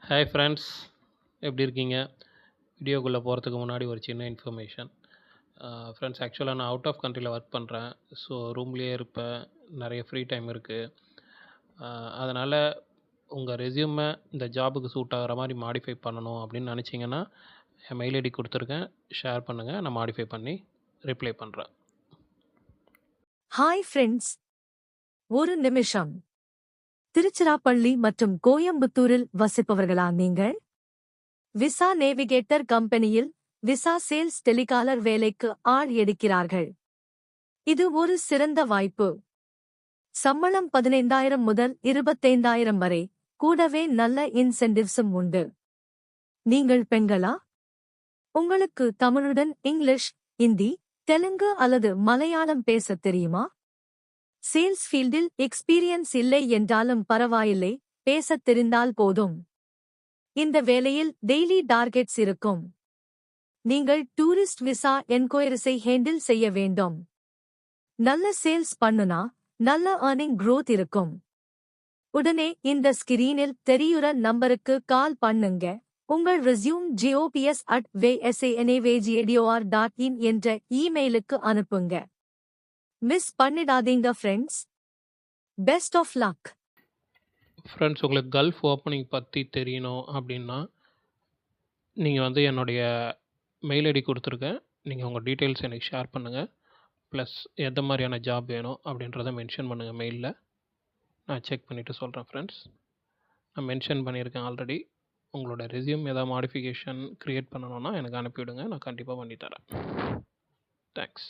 Hi friends, எப்படி இருக்கீங்க? வீடியோக்குள்ளே போகிறதுக்கு முன்னாடி ஒரு சின்ன இன்ஃபர்மேஷன். ஃப்ரெண்ட்ஸ், ஆக்சுவலாக நான் அவுட் ஆஃப் கண்ட்ரியில் ஒர்க் பண்ணுறேன். ஸோ ரூம்லேயே இருப்பேன். நிறைய ஃப்ரீ டைம் இருக்குது. அதனால் உங்கள் ரெஸ்யூமை இந்த ஜாபுக்கு சூட் ஆகிற மாதிரி மாடிஃபை பண்ணணும் அப்படின்னு நினச்சிங்கன்னா என் மெயில் ஐடி கொடுத்துருக்கேன். ஷேர் பண்ணுங்கள், நான் மாடிஃபை பண்ணி ரிப்ளை பண்ணுறேன். ஹாய் ஃப்ரெண்ட்ஸ், ஒரு நிமிஷம். திருச்சிராப்பள்ளி மற்றும் கோயம்புத்தூரில் வசிப்பவர்களா நீங்கள்? விசா நேவிகேட்டர் கம்பெனியில் விசா சேல்ஸ் டெலிகாலர் வேலைக்கு ஆள் எடுக்கிறார்கள். இது ஒரு சிறந்த வாய்ப்பு. சம்பளம் 15,000 முதல் 25,000 வரை, கூடவே நல்ல இன்சென்டிவ்ஸும் உண்டு. நீங்கள் பெண்களா? உங்களுக்கு தமிழுடன் இங்கிலீஷ், இந்தி, தெலுங்கு அல்லது மலையாளம் பேசத் தெரியுமா? சேல்ஸ் ஃபீல்டில் எக்ஸ்பீரியன்ஸ் இல்லை என்றாலும் பரவாயில்லை, பேசத் தெரிந்தால் போதும். இந்த வேலையில் டெய்லி டார்கெட்ஸ் இருக்கும். நீங்கள் டூரிஸ்ட் விசா என்கொயரிஸை ஹேண்டில் செய்ய வேண்டும். நல்ல சேல்ஸ் பண்ணுனா நல்ல ஏர்னிங் growth இருக்கும். உடனே இந்த ஸ்கிரீனில் தெரியுற நம்பருக்கு கால் பண்ணுங்க. உங்கள் ரெஸ்யூம் jops@vasanavagdor.in என்ற இமெயிலுக்கு அனுப்புங்க. மிஸ் பண்ணிடாதீங்க friends. Best of luck. Friends, உங்களுக்கு கல்ஃப் ஓப்பனிங் பற்றி தெரியணும் அப்படின்னா நீங்கள் என்னுடைய மெயில் ஐடி கொடுத்துருக்கேன். நீங்கள் உங்கள் டீட்டெயில்ஸ் எனக்கு ஷேர் பண்ணுங்கள். ப்ளஸ் எந்த மாதிரியான ஜாப் வேணும் அப்படின்றத மென்ஷன் பண்ணுங்கள் மெயிலில். நான் செக் பண்ணிவிட்டு சொல்கிறேன் ஃப்ரெண்ட்ஸ். நான் மென்ஷன் பண்ணியிருக்கேன் ஆல்ரெடி. உங்களோட ரெஸ்யூம் ஏதாவது மாடிஃபிகேஷன் க்ரியேட் பண்ணணுன்னா எனக்கு அனுப்பிவிடுங்க. நான் கண்டிப்பாக பண்ணித்தரேன். தேங்க்ஸ்.